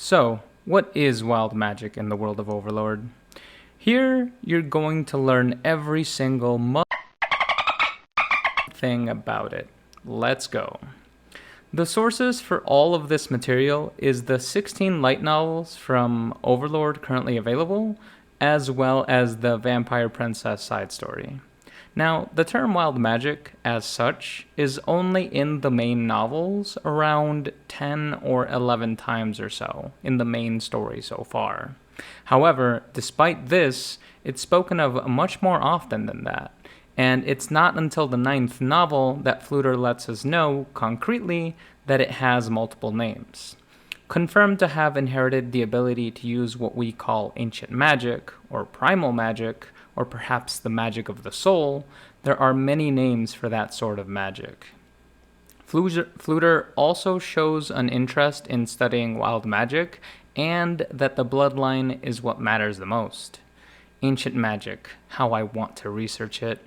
So, what is wild magic in the world of Overlord? Here, you're going to learn every single thing about it. Let's go. The sources for all of this material is the 16 light novels from Overlord currently available, as well as the Vampire Princess side story. Now, the term wild magic, as such, is only in the main novels around 10 or 11 times or so in the main story so far. However, despite this, it's spoken of much more often than that, and it's not until the 9th novel that Fluter lets us know, concretely, that it has multiple names. Confirmed to have inherited the ability to use what we call ancient magic, or primal magic, or perhaps the magic of the soul, there are many names for that sort of magic. Fluter also shows an interest in studying wild magic, and that the bloodline is what matters the most. Ancient magic, how I want to research it.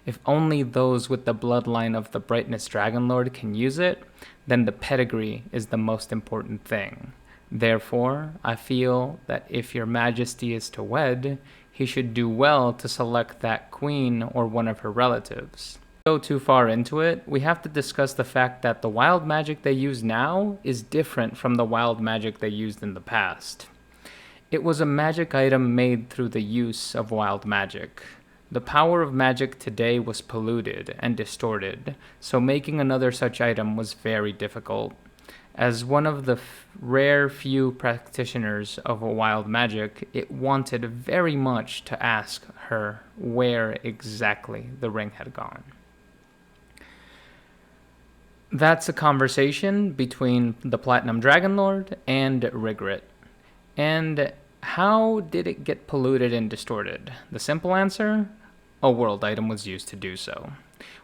If only those with the bloodline of the Brightness Dragonlord can use it, then the pedigree is the most important thing. Therefore, I feel that if your majesty is to wed, he should do well to select that queen or one of her relatives. Go too far into it, we have to discuss the fact that the wild magic they use now is different from the wild magic they used in the past. It was a magic item made through the use of wild magic. The power of magic today was polluted and distorted, so making another such item was very difficult. As one of the rare few practitioners of a wild magic, it wanted very much to ask her where exactly the ring had gone. That's a conversation between the Platinum Dragonlord and Rigrit. And how did it get polluted and distorted? The simple answer? A world item was used to do so.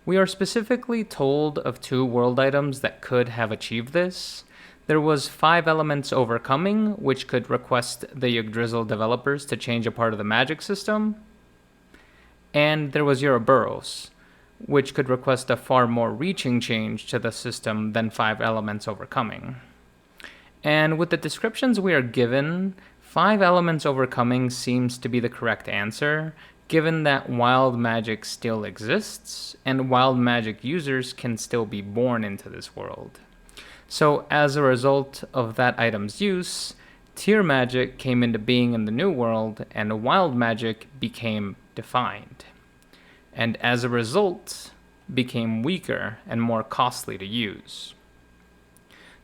We are specifically told of 2 world items that could have achieved this. There was 5 Elements Overcoming, which could request the Yggdrasil developers to change a part of the magic system. And there was Ouroboros, which could request a far more reaching change to the system than 5 Elements Overcoming. And with the descriptions we are given, 5 Elements Overcoming seems to be the correct answer, given that wild magic still exists, and wild magic users can still be born into this world. So as a result of that item's use, tier magic came into being in the new world, and wild magic became defined. And as a result, became weaker and more costly to use.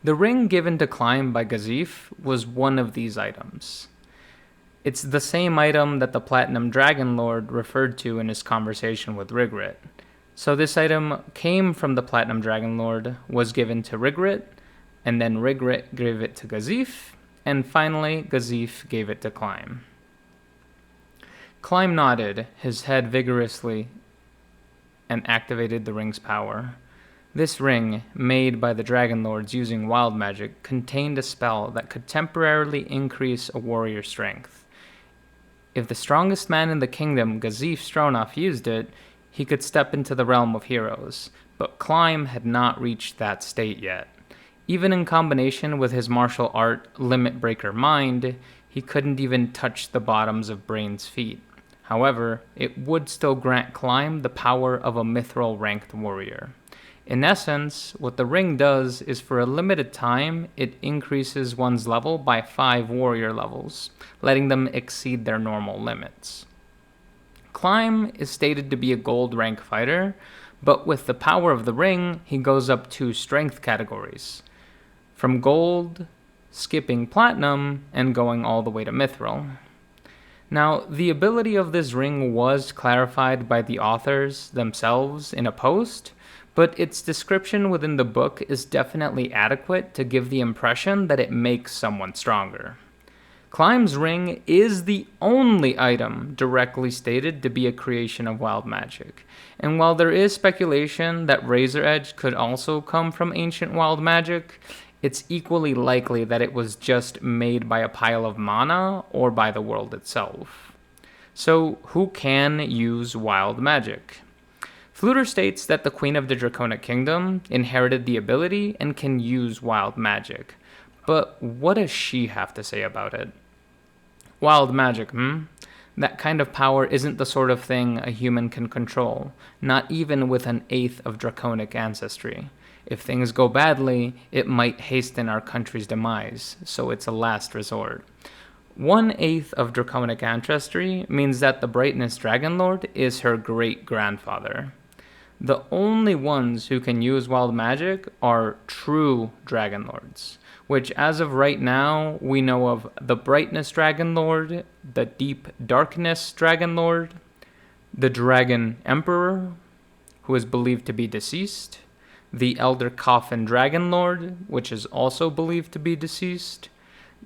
The ring given to Climb by Gazif was one of these items. It's the same item that the Platinum Dragonlord referred to in his conversation with Rigrit. So this item came from the Platinum Dragonlord, was given to Rigrit, and then Rigrit gave it to Gazif, and finally Gazif gave it to Climb. Climb nodded, his head vigorously, and activated the ring's power. This ring, made by the Dragonlords using wild magic, contained a spell that could temporarily increase a warrior's strength. If the strongest man in the kingdom, Gazif Stronov, used it, he could step into the realm of heroes, but Climb had not reached that state yet. Even in combination with his martial art, Limit Breaker Mind, he couldn't even touch the bottoms of Brain's feet. However, it would still grant Climb the power of a mithril ranked warrior. In essence, what the ring does is for a limited time, it increases one's level by 5 warrior levels, letting them exceed their normal limits. Climb is stated to be a gold rank fighter, but with the power of the ring, he goes up 2 strength categories. From gold, skipping platinum, and going all the way to mithril. Now, the ability of this ring was clarified by the authors themselves in a post, but its description within the book is definitely adequate to give the impression that it makes someone stronger. Climb's ring is the only item directly stated to be a creation of wild magic, and while there is speculation that Razor Edge could also come from ancient wild magic, it's equally likely that it was just made by a pile of mana or by the world itself. So, who can use wild magic? Fluter states that the Queen of the Draconic Kingdom inherited the ability and can use wild magic, But what does she have to say about it? Wild magic, That kind of power isn't the sort of thing a human can control, not even with an eighth of draconic ancestry. If things go badly, it might hasten our country's demise, so it's a last resort. 1/8 of draconic ancestry means that the Brightness Dragonlord is her great-grandfather. The only ones who can use wild magic are true Dragonlords, which as of right now, we know of the Brightness Dragonlord, the Deep Darkness Dragonlord, the Dragon Emperor, who is believed to be deceased, the Elder Coffin Dragonlord, which is also believed to be deceased,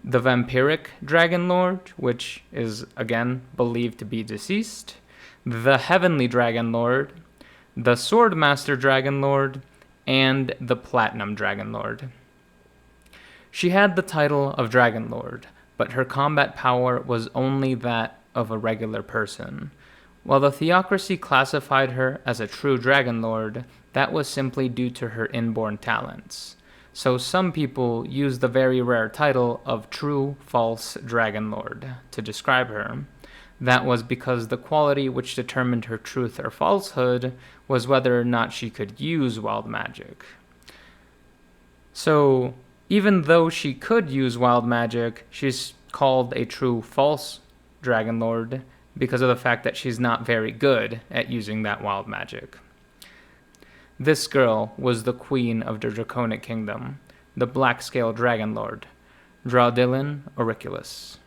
the Vampiric Dragonlord, which is again believed to be deceased, the Heavenly Dragonlord, the Swordmaster Dragonlord, and the Platinum Dragonlord. She had the title of Dragonlord, but her combat power was only that of a regular person. While the Theocracy classified her as a true Dragonlord, that was simply due to her inborn talents. So some people use the very rare title of True False Dragonlord to describe her. That was because the quality which determined her truth or falsehood was whether or not she could use wild magic. So, even though she could use wild magic, she's called a true false Dragonlord because of the fact that she's not very good at using that wild magic. This girl was the queen of the Draconic Kingdom, the Black-Scale Dragonlord, Draudilin Auriculus.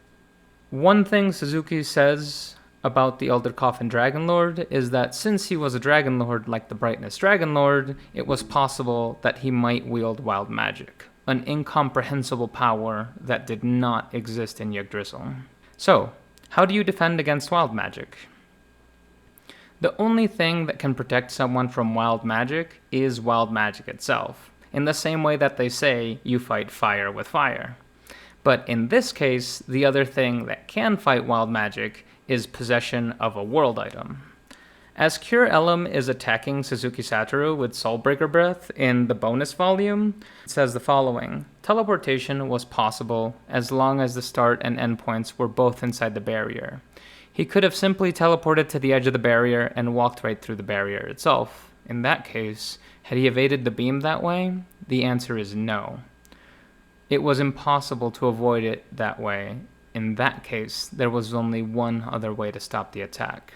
One thing Suzuki says about the Elder Coffin Dragonlord is that since he was a Dragonlord like the Brightness Dragonlord, it was possible that he might wield wild magic, an incomprehensible power that did not exist in Yggdrasil. So, how do you defend against wild magic? The only thing that can protect someone from wild magic is wild magic itself, in the same way that they say you fight fire with fire. But in this case, the other thing that can fight wild magic is possession of a world item. As Cure Elum is attacking Suzuki Satoru with Soulbreaker Breath in the bonus volume, it says the following: teleportation was possible as long as the start and end points were both inside the barrier. He could have simply teleported to the edge of the barrier and walked right through the barrier itself. In that case, had he evaded the beam that way? The answer is no. It was impossible to avoid it that way. In that case, there was only one other way to stop the attack: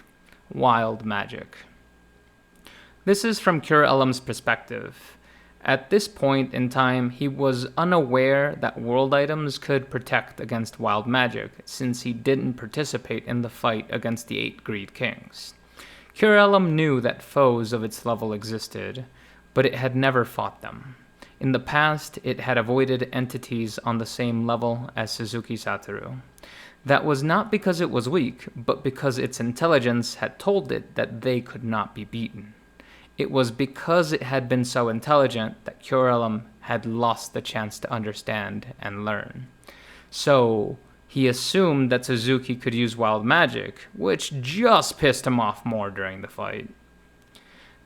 wild magic. This is from Cure Elum's perspective. At this point in time, he was unaware that world items could protect against wild magic, since he didn't participate in the fight against the 8 Greed Kings. Cure Elum knew that foes of its level existed, but it had never fought them. In the past, it had avoided entities on the same level as Suzuki Satoru. That was not because it was weak, but because its intelligence had told it that they could not be beaten. It was because it had been so intelligent that Cure Elum had lost the chance to understand and learn. So, he assumed that Suzuki could use wild magic, which just pissed him off more during the fight.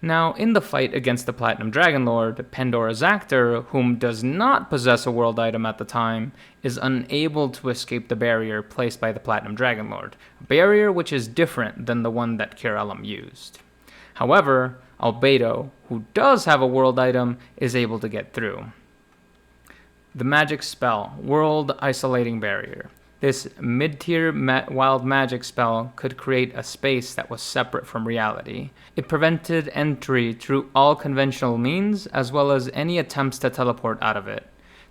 Now, in the fight against the Platinum Dragonlord, Pandora's actor, whom does not possess a world item at the time, is unable to escape the barrier placed by the Platinum Dragonlord, a barrier which is different than the one that Cure Elum used. However, Albedo, who does have a world item, is able to get through. The magic spell, World Isolating Barrier. This mid-tier wild magic spell could create a space that was separate from reality. It prevented entry through all conventional means, as well as any attempts to teleport out of it.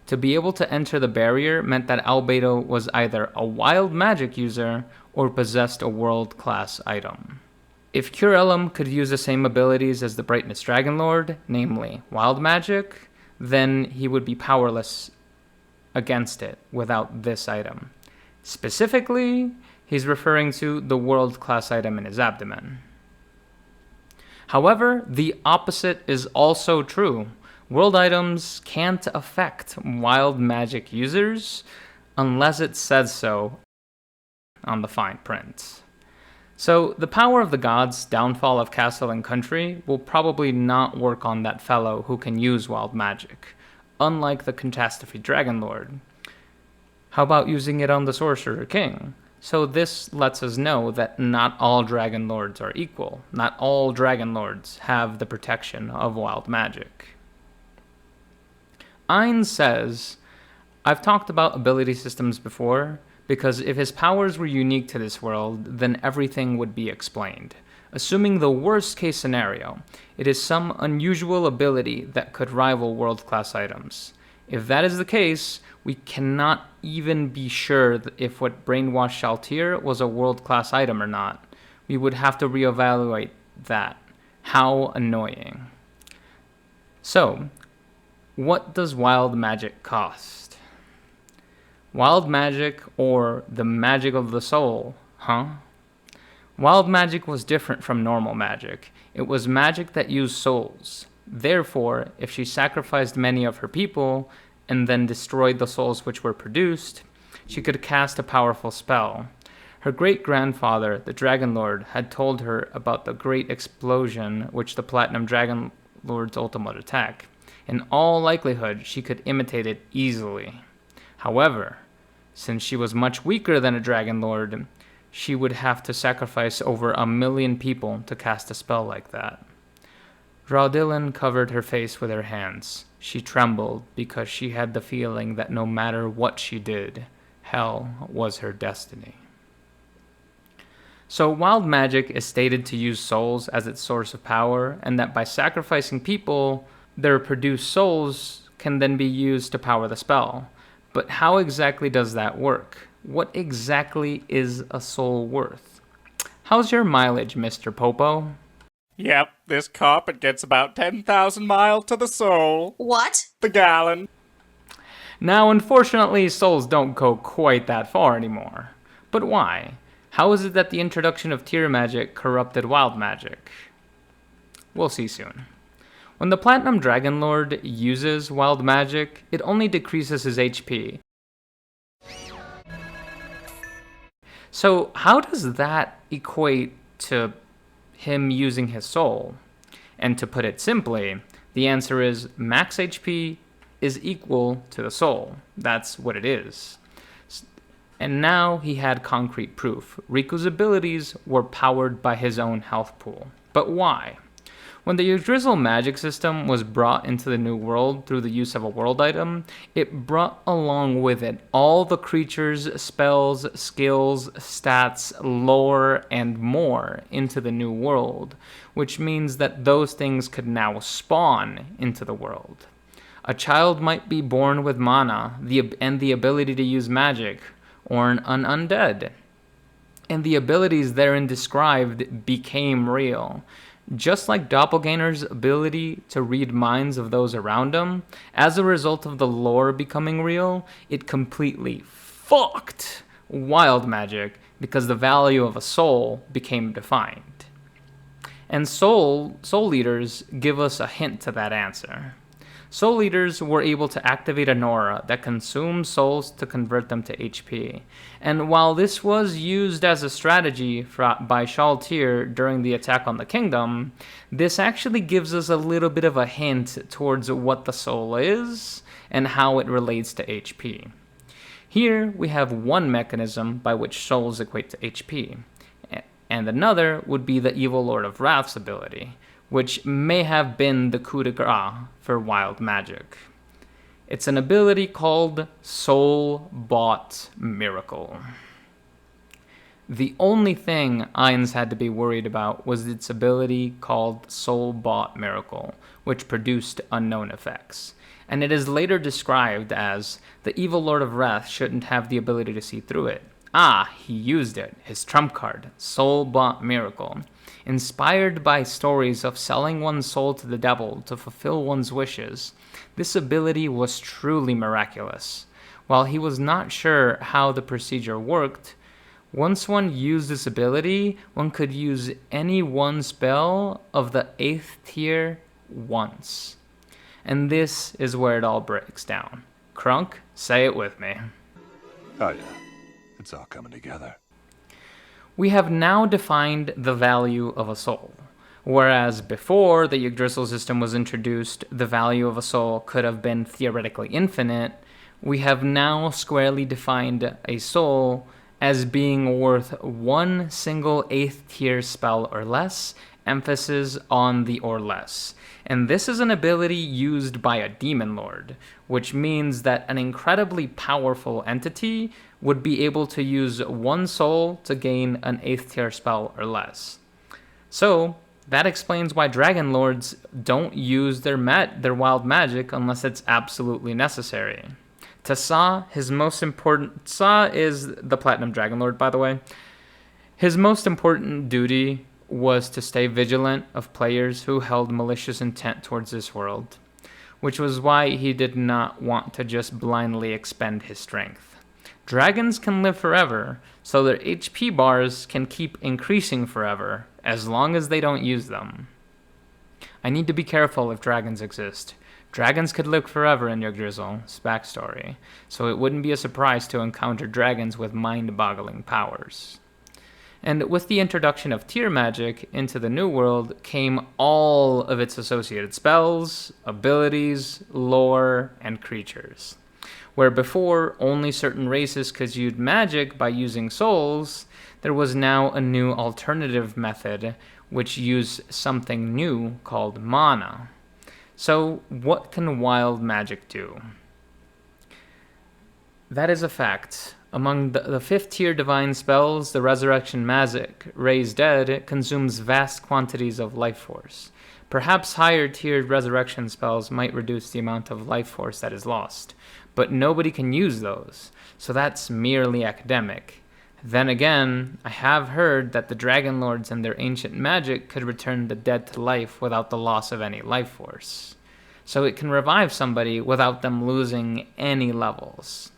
To be able to enter the barrier meant that Albedo was either a wild magic user or possessed a world-class item. If Cure Elum could use the same abilities as the Brightness Dragonlord, namely wild magic, then he would be powerless against it without this item. Specifically, he's referring to the world-class item in his abdomen. However, the opposite is also true. World items can't affect wild magic users unless it says so on the fine print. So, the power of the gods, downfall of castle and country, will probably not work on that fellow who can use wild magic, unlike the Catastrophe Dragonlord. How about using it on the Sorcerer King? So this lets us know that not all Dragon Lords are equal. Not all Dragon Lords have the protection of wild magic. Ein says, I've talked about ability systems before, because if his powers were unique to this world, then everything would be explained. Assuming the worst case scenario, it is some unusual ability that could rival world-class items. If that is the case, we cannot even be sure if what brainwashed Shaltir was a world-class item or not. We would have to reevaluate that. How annoying. So, what does wild magic cost? Wild magic, or the magic of the soul, huh? Wild magic was different from normal magic. It was magic that used souls. Therefore, if she sacrificed many of her people and then destroyed the souls which were produced, she could cast a powerful spell. Her great-grandfather, the Dragon Lord, had told her about the great explosion which the Platinum Dragon Lord's ultimate attack. In all likelihood, she could imitate it easily. However, since she was much weaker than a Dragon Lord, she would have to sacrifice over 1 million people to cast a spell like that. Raudilin covered her face with her hands. She trembled because she had the feeling that no matter what she did, hell was her destiny. So wild magic is stated to use souls as its source of power, and that by sacrificing people, their produced souls can then be used to power the spell. But how exactly does that work? What exactly is a soul worth? How's your mileage, Mr. Popo? Yep, this carpet gets about 10,000 miles to the soul. What? The gallon. Now, unfortunately, souls don't go quite that far anymore. But why? How is it that the introduction of tier magic corrupted wild magic? We'll see soon. When the Platinum Dragon Lord uses wild magic, it only decreases his HP. So how does that equate to him using his soul? And to put it simply, the answer is max HP is equal to the soul. That's what it is. And now he had concrete proof. Riku's abilities were powered by his own health pool. But why? When the Yggdrasil magic system was brought into the New World through the use of a world item, it brought along with it all the creatures, spells, skills, stats, lore, and more into the New World, which means that those things could now spawn into the world. A child might be born with mana and the ability to use magic, or an undead, and the abilities therein described became real. Just like Doppelganger's ability to read minds of those around him, as a result of the lore becoming real, it completely fucked wild magic because the value of a soul became defined. And soul leaders give us a hint to that answer. Soul leaders were able to activate an aura that consumes souls to convert them to HP. And while this was used as a strategy by Shaltir during the attack on the kingdom, this actually gives us a little bit of a hint towards what the soul is and how it relates to HP. Here we have one mechanism by which souls equate to HP, and another would be the Evil Lord of Wrath's ability, which may have been the coup de grace for wild magic. It's an ability called Soul-Bought Miracle. The only thing Ainz had to be worried about was its ability called Soul-Bought Miracle, which produced unknown effects. And it is later described as, the Evil Lord of Wrath shouldn't have the ability to see through it. He used it, his trump card, Soul-Bought Miracle. Inspired by stories of selling one's soul to the devil to fulfill one's wishes, this ability was truly miraculous. While he was not sure how the procedure worked, once one used this ability, one could use any one spell of the 8th tier once. And this is where it all breaks down. Crunk, say it with me. Oh yeah, it's all coming together. We have now defined the value of a soul. Whereas before the Yggdrasil system was introduced, the value of a soul could have been theoretically infinite. We have now squarely defined a soul as being worth one single 8th tier spell or less, emphasis on the or less. And this is an ability used by a demon lord, which means that an incredibly powerful entity would be able to use one soul to gain an 8th tier spell or less. So, that explains why dragon lords don't use their wild magic unless it's absolutely necessary. To Sa is the Platinum Dragon Lord, by the way. His most important duty was to stay vigilant of players who held malicious intent towards this world, which was why he did not want to just blindly expend his strength. Dragons can live forever, so their HP bars can keep increasing forever, as long as they don't use them. I need to be careful if dragons exist. Dragons could live forever in Yggdrasil's backstory, so it wouldn't be a surprise to encounter dragons with mind-boggling powers. And with the introduction of tier magic into the New World came all of its associated spells, abilities, lore, and creatures. Where before only certain races could use magic by using souls, there was now a new alternative method which used something new called mana. So, what can wild magic do? That is a fact. Among the 5th tier divine spells, the Resurrection Magic, Raise Dead, consumes vast quantities of life force. Perhaps higher tiered resurrection spells might reduce the amount of life force that is lost, but nobody can use those, so that's merely academic. Then again, I have heard that the Dragon Lords and their ancient magic could return the dead to life without the loss of any life force. So it can revive somebody without them losing any levels.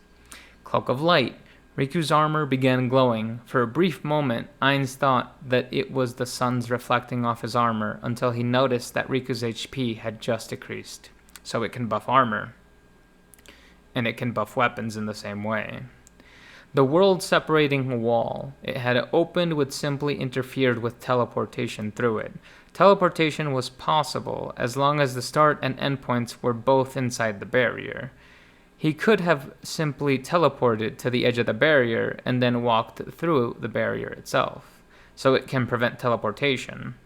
Cloak of Light. Riku's armor began glowing. For a brief moment, Ainz thought that it was the sun's reflecting off his armor until he noticed that Riku's HP had just decreased. So it can buff armor. And it can buff weapons in the same way. The world-separating wall it had opened would simply interfered with teleportation through it. Teleportation was possible as long as the start and end points were both inside the barrier. He could have simply teleported to the edge of the barrier and then walked through the barrier itself, so it can prevent teleportation.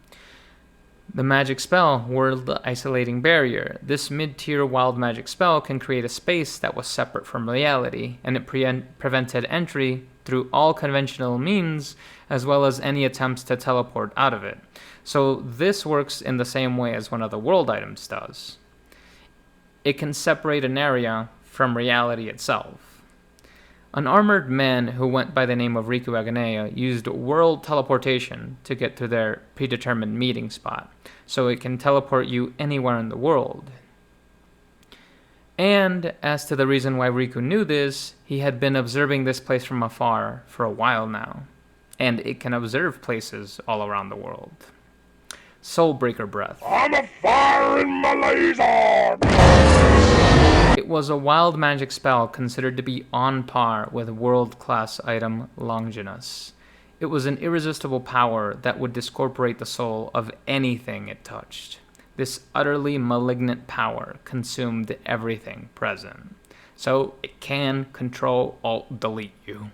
The magic spell, World Isolating Barrier. This mid-tier wild magic spell can create a space that was separate from reality, and it prevented entry through all conventional means, as well as any attempts to teleport out of it. So this works in the same way as one of the world items does. It can separate an area from reality itself. An armored man who went by the name of Riku Aganea used world teleportation to get to their predetermined meeting spot, so it can teleport you anywhere in the world. And as to the reason why Riku knew this, he had been observing this place from afar for a while now, and it can observe places all around the world. Soulbreaker Breath. I'm a fire in my laser! It was a wild magic spell considered to be on par with world-class item Longinus. It was an irresistible power that would discorporate the soul of anything it touched. This utterly malignant power consumed everything present, so it can control, alt, delete you.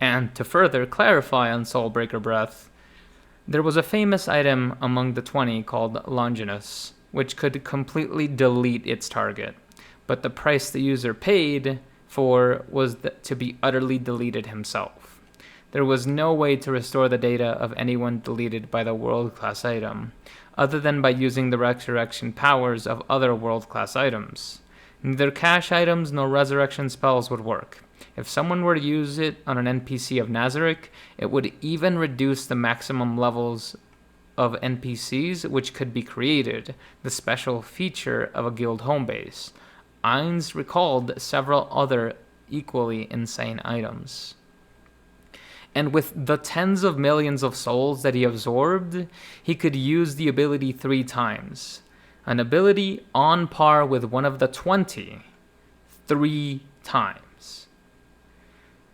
And to further clarify on Soulbreaker Breath, there was a famous item among the 20 called Longinus, which could completely delete its target. But the price the user paid for was to be utterly deleted himself. There was no way to restore the data of anyone deleted by the world-class item, other than by using the resurrection powers of other world-class items. Neither cache items nor resurrection spells would work. If someone were to use it on an NPC of Nazarick, it would even reduce the maximum levels of NPCs which could be created, the special feature of a guild homebase. Ainz recalled several other equally insane items. And with the tens of millions of souls that he absorbed, he could use the ability 3 times. An ability on par with one of the 20, 3 times.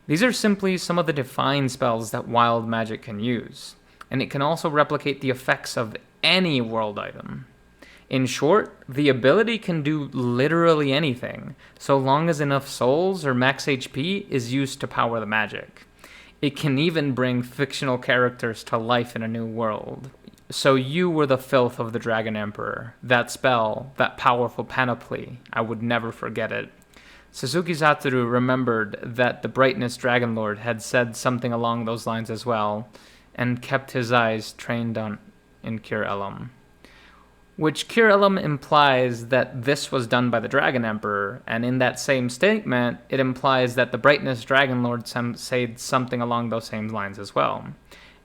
These are simply some of the defined spells that wild magic can use, and it can also replicate the effects of any world item. In short, the ability can do literally anything, so long as enough souls or max HP is used to power the magic. It can even bring fictional characters to life in a new world. So you were the filth of the Dragon Emperor. That spell, that powerful panoply, I would never forget it. Suzuki Satoru remembered that the Brightness Dragon Lord had said something along those lines as well, and kept his eyes trained on in Cure Elum. Which Cure Elum implies that this was done by the Dragon Emperor, and in that same statement, it implies that the Brightness Dragon Lord said something along those same lines as well.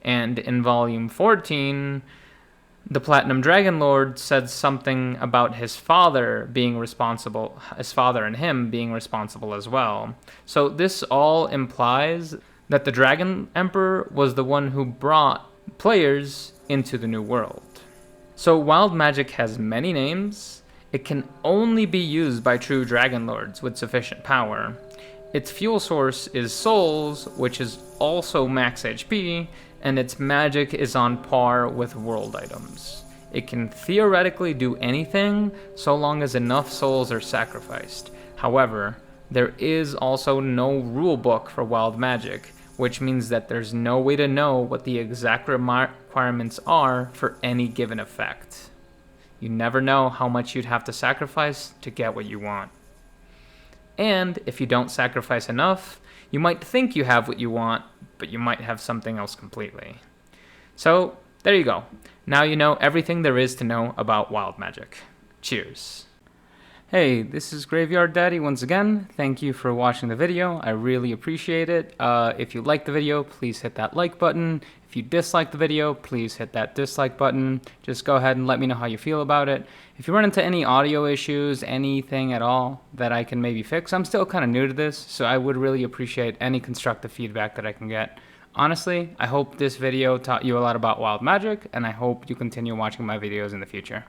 And in Volume 14, the Platinum Dragon Lord said something about his father being responsible, his father and him being responsible as well. So this all implies that the Dragon Emperor was the one who brought players into the new world. So wild magic has many names. It can only be used by true Dragon Lords with sufficient power. Its fuel source is souls, which is also max HP, and its magic is on par with world items. It can theoretically do anything so long as enough souls are sacrificed. However, there is also no rule book for wild magic, which means that there's no way to know what the exact requirements are for any given effect. You never know how much you'd have to sacrifice to get what you want. And if you don't sacrifice enough, you might think you have what you want, but you might have something else completely. So, there you go. Now you know everything there is to know about wild magic. Cheers. Hey, this is Graveyard Daddy once again. Thank you for watching the video. I really appreciate it. If you liked the video, please hit that like button. If you disliked the video, please hit that dislike button. Just go ahead and let me know how you feel about it. If you run into any audio issues, anything at all that I can maybe fix, I'm still kind of new to this, so I would really appreciate any constructive feedback that I can get. Honestly, I hope this video taught you a lot about wild magic, and I hope you continue watching my videos in the future.